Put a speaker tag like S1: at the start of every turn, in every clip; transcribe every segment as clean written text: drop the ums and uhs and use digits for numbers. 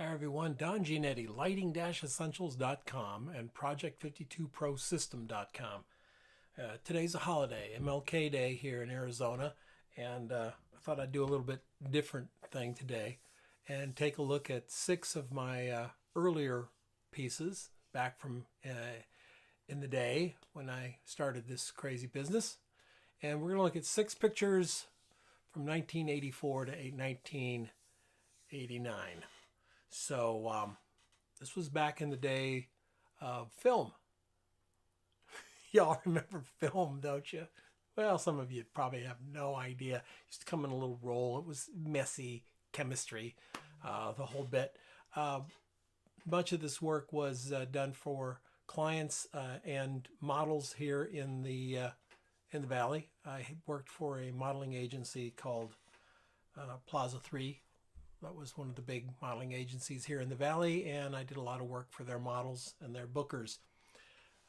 S1: Hi everyone, Don Giannatti, lighting-essentials.com and project52prosystem.com. Today's a holiday, MLK Day here in Arizona, and I thought I'd do a little bit different thing today and take a look at 6 of my earlier pieces back from in the day when I started this crazy business. And we're going to look at 6 pictures from 1984 to 1989. So this was back in the day of film. Y'all remember film, don't you? Well, some of you probably have no idea. It used to come in a little roll. It was messy chemistry, the whole bit. Much of this work was done for clients and models here in the Valley. I worked for a modeling agency called Plaza 3. That was one of the big modeling agencies here in the Valley, and I did a lot of work for their models and their bookers.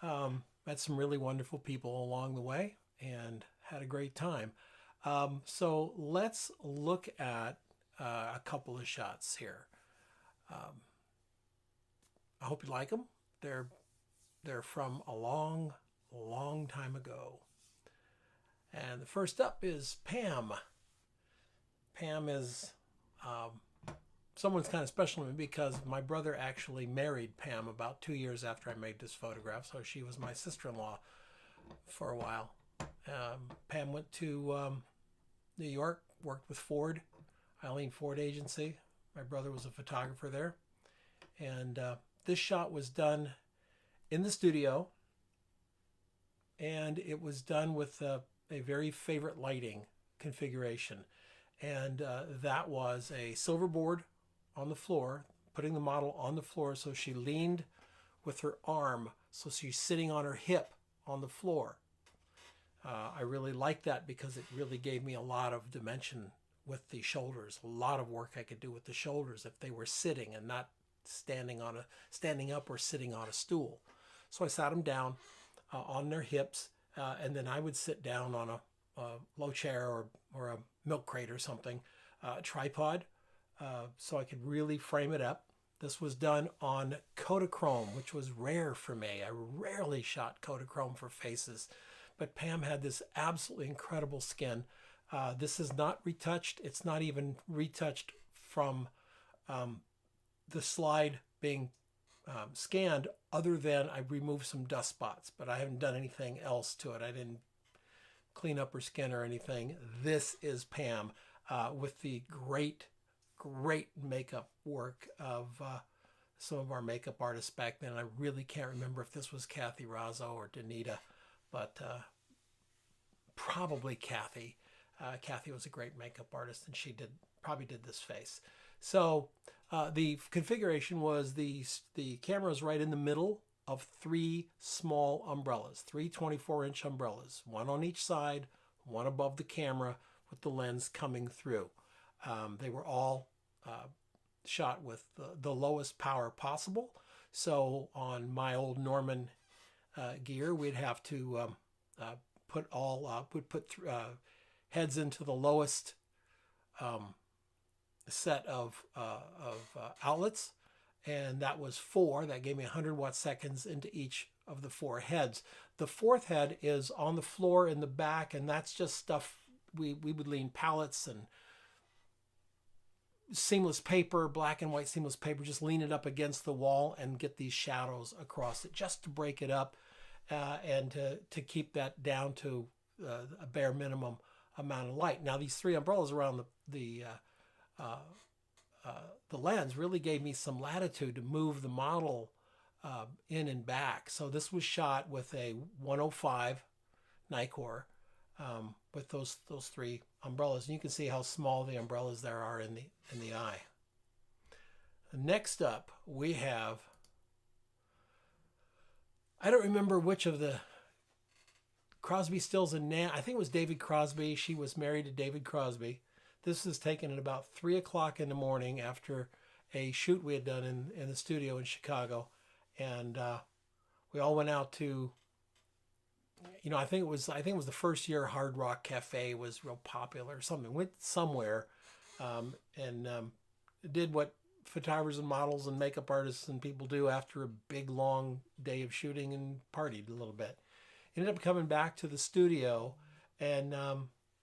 S1: Met some really wonderful people along the way and had a great time. So let's look at a couple of shots here. I hope you like them. They're from a long, long time ago. And the first up is Pam. Pam is someone's kind of special to me because my brother actually married Pam about 2 years after I made this photograph, so she was my sister-in-law for a while. Pam went to New York, worked with Ford, Eileen Ford Agency. My brother was a photographer there. And this shot was done in the studio, and it was done with a very favorite lighting configuration. And that was a silver board on the floor, putting the model on the floor so she leaned with her arm, so she's sitting on her hip on the floor. I really liked that because it really gave me a lot of dimension with the shoulders, a lot of work I could do with the shoulders if they were sitting and not standing up or sitting on a stool. So I sat them down on their hips, and then I would sit down on a low chair or a milk crate or something, tripod, so I could really frame it up. This was done on Kodachrome, which was rare for me. I rarely shot Kodachrome for faces, but Pam had this absolutely incredible skin. This is not retouched. It's not even retouched from the slide being scanned, other than I removed some dust spots, but I haven't done anything else to it. I didn't clean up her skin or anything. This is Pam with the great makeup work of some of our makeup artists back then. I really can't remember if this was Kathy Razzo or Danita, but probably Kathy. Kathy was a great makeup artist, and she probably did this face. So the configuration was the camera was right in the middle of 3 small umbrellas, 3 24-inch umbrellas, one on each side, one above the camera with the lens coming through. They were all shot with the lowest power possible. So on my old Norman gear, we'd have to put heads into the lowest set of outlets, and that was 4. That gave me 100 watt seconds into each of the 4 heads. The 4th head is on the floor in the back, and that's just stuff we would lean pallets and seamless paper, black and white seamless paper, just lean it up against the wall and get these shadows across it, just to break it up and to keep that down to a bare minimum amount of light. Now these 3 umbrellas around the lens really gave me some latitude to move the model in and back. So this was shot with a 105 Nikkor with those 3 umbrellas, and you can see how small the umbrellas there are in the eye. Next up, we have, I don't remember which of the Crosby, Stills, and Nash. I think it was David Crosby. She was married to David Crosby. This was taken at about 3 o'clock in the morning after a shoot we had done in the studio in Chicago. And we all went out to, I think it was the first year Hard Rock Cafe was real popular or something. Went somewhere and did what photographers and models and makeup artists and people do after a big long day of shooting and partied a little bit. Ended up coming back to the studio, and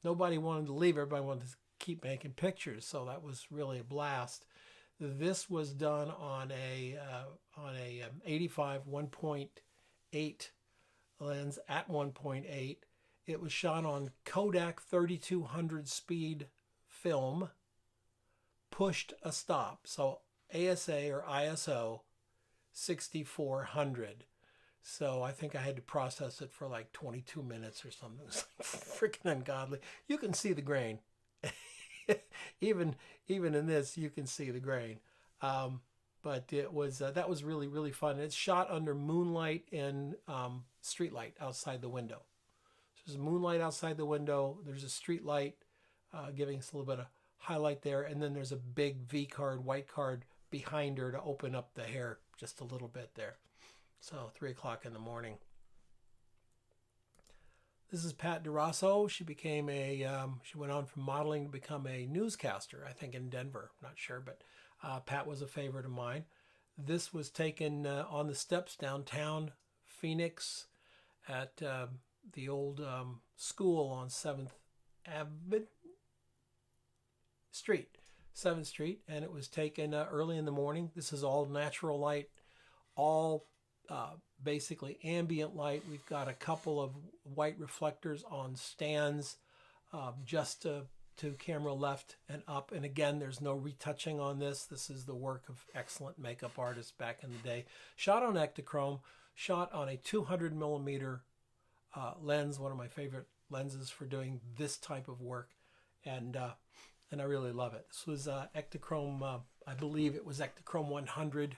S1: nobody wanted to leave. Everybody wanted to keep making pictures, so that was really a blast. This was done on a 85 1.8 lens at 1.8. It was shot on Kodak 3200 speed film, pushed a stop, so ASA or ISO 6400. So I think I had to process it for like 22 minutes or something. It was like freaking ungodly. You can see the grain. even in this, you can see the grain. But it was that was really, really fun. It's shot under moonlight and street light outside the window. So there's moonlight outside the window. There's a street light giving us a little bit of highlight there. And then there's a big V card, white card behind her to open up the hair just a little bit there. So 3 o'clock in the morning. This is Pat DeRosso. She became she went on from modeling to become a newscaster, I think in Denver. I'm not sure, but Pat was a favorite of mine. This was taken on the steps downtown Phoenix at the old school on 7th Street, and it was taken early in the morning. This is all natural light, all basically ambient light. We've got a couple of white reflectors on stands just to camera left and up. And again, there's no retouching on this. This is the work of excellent makeup artists back in the day. Shot on Ektachrome, shot on a 200 millimeter lens, one of my favorite lenses for doing this type of work. And I really love it. This was Ektachrome, I believe it was Ektachrome 100.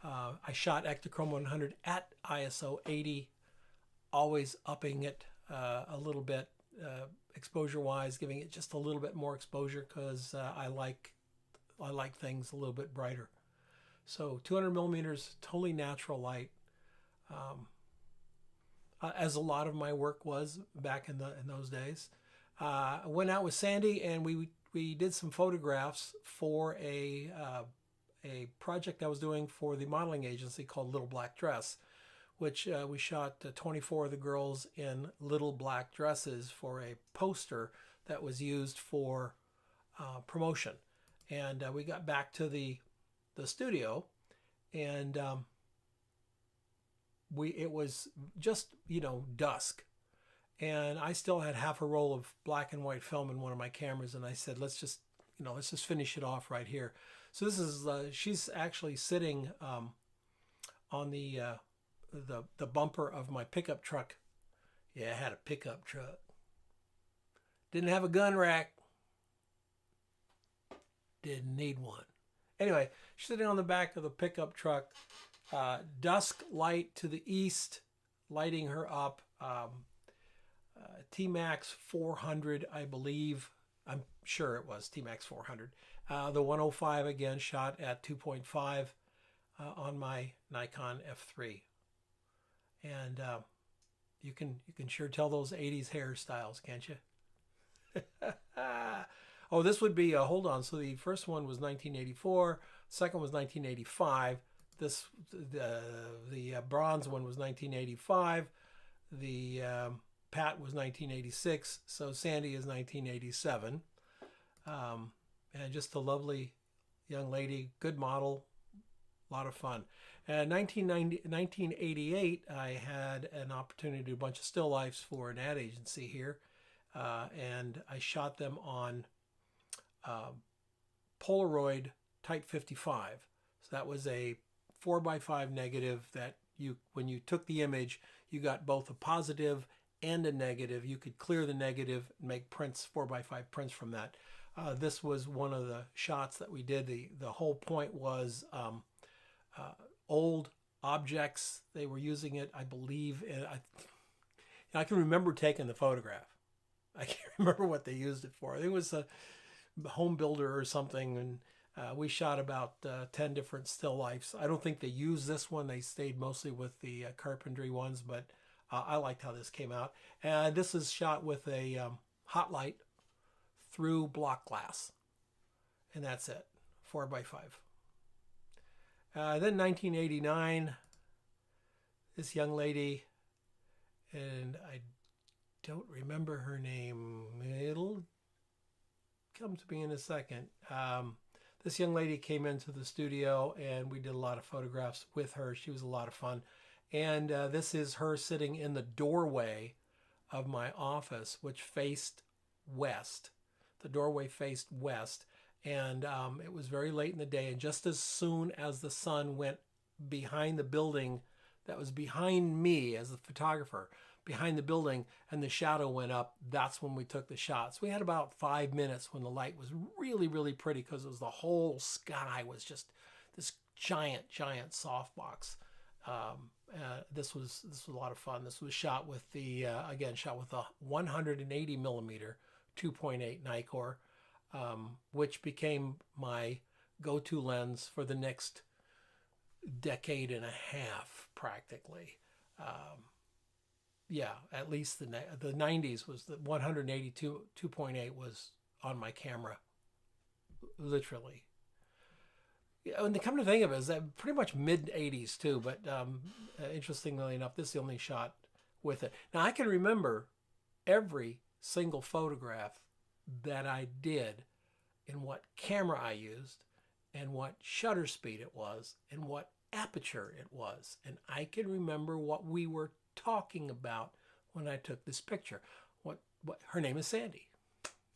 S1: I shot Ektachrome 100 at ISO 80, always upping it a little bit exposure-wise, giving it just a little bit more exposure because I like things a little bit brighter. So 200 millimeters, totally natural light, as a lot of my work was back in those days. I went out with Sandy and we did some photographs for a project I was doing for the modeling agency called Little Black Dress, which we shot 24 of the girls in little black dresses for a poster that was used for promotion. And we got back to the studio, and it was just, dusk. And I still had half a roll of black and white film in one of my cameras, and I said, let's just finish it off right here. So this is she's actually sitting on the bumper of my pickup truck. Yeah, I had a pickup truck. Didn't have a gun rack. Didn't need one. Anyway, she's sitting on the back of the pickup truck. Dusk light to the east, lighting her up. T-Max 400, I believe. I'm sure it was T-Max 400. The 105 again, shot at 2.5 on my Nikon F3. And you can sure tell those 80s hairstyles, can't you? Oh, this would be, hold on. So the first one was 1984. Second was 1985. The bronze one was 1985. The Pat was 1986. So Sandy is 1987. And just a lovely young lady, good model, a lot of fun. And 1988, I had an opportunity to do a bunch of still lifes for an ad agency here. And I shot them on Polaroid Type 55. So that was a 4x5 negative that when you took the image, you got both a positive and a negative. You could clear the negative and make prints, 4x5 prints from that. This was one of the shots that we did. The whole point was old objects. They were using it, I believe. I can remember taking the photograph. I can't remember what they used it for. I think it was a home builder or something, and we shot about 10 different still lifes. I don't think they used this one. They stayed mostly with the carpentry ones, but I liked how this came out. And this is shot with a hot light through block glass, and that's it, 4x5. Then 1989, this young lady, and I don't remember her name. It'll come to me in a second. This young lady came into the studio and we did a lot of photographs with her. She was a lot of fun. And this is her sitting in the doorway of my office, which faced west. The doorway faced west. And it was very late in the day. And just as soon as the sun went behind the building that was behind me as the photographer, behind the building, and the shadow went up, that's when we took the shots. We had about 5 minutes when the light was really, really pretty because it was the whole sky was just this giant, giant softbox. This was a lot of fun. This was shot with the, again, shot with a 180 millimeter 2.8 Nikkor, which became my go-to lens for the next decade and a half, practically. Yeah, at least the 90s was the 182 2.8 was on my camera, literally. And to come to think of it, is that pretty much mid 80s too. But interestingly enough, this is the only shot with it. Now I can remember every single photograph that I did, and what camera I used, and what shutter speed it was, and what aperture it was, and I can remember what we were talking about when I took this picture. What her name is Sandy,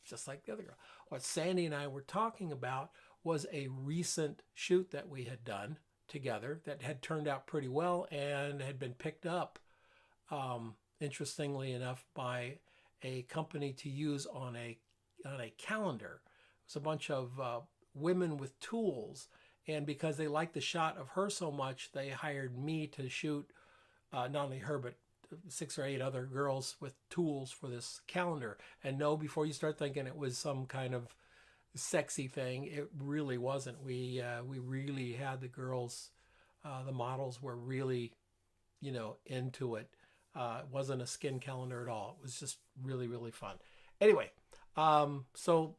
S1: just like the other girl. What Sandy and I were talking about was a recent shoot that we had done together that had turned out pretty well and had been picked up, interestingly enough, by a company to use on a calendar. It was a bunch of women with tools, and because they liked the shot of her so much, they hired me to shoot not only her, but 6 or 8 other girls with tools for this calendar. And no, before you start thinking it was some kind of sexy thing, it really wasn't. We really had the girls, the models were really, into it. It wasn't a skin calendar at all. It was just really, really fun. Anyway, so,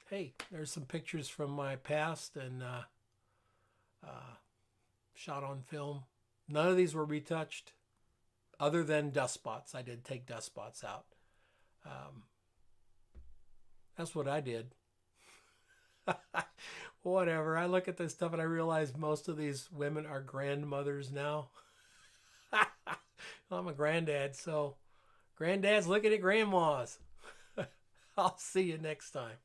S1: hey, there's some pictures from my past and shot on film. None of these were retouched, other than dust spots. I did take dust spots out. That's what I did. Whatever. I look at this stuff and I realize most of these women are grandmothers now. I'm a granddad, so granddads looking at grandmas. I'll see you next time.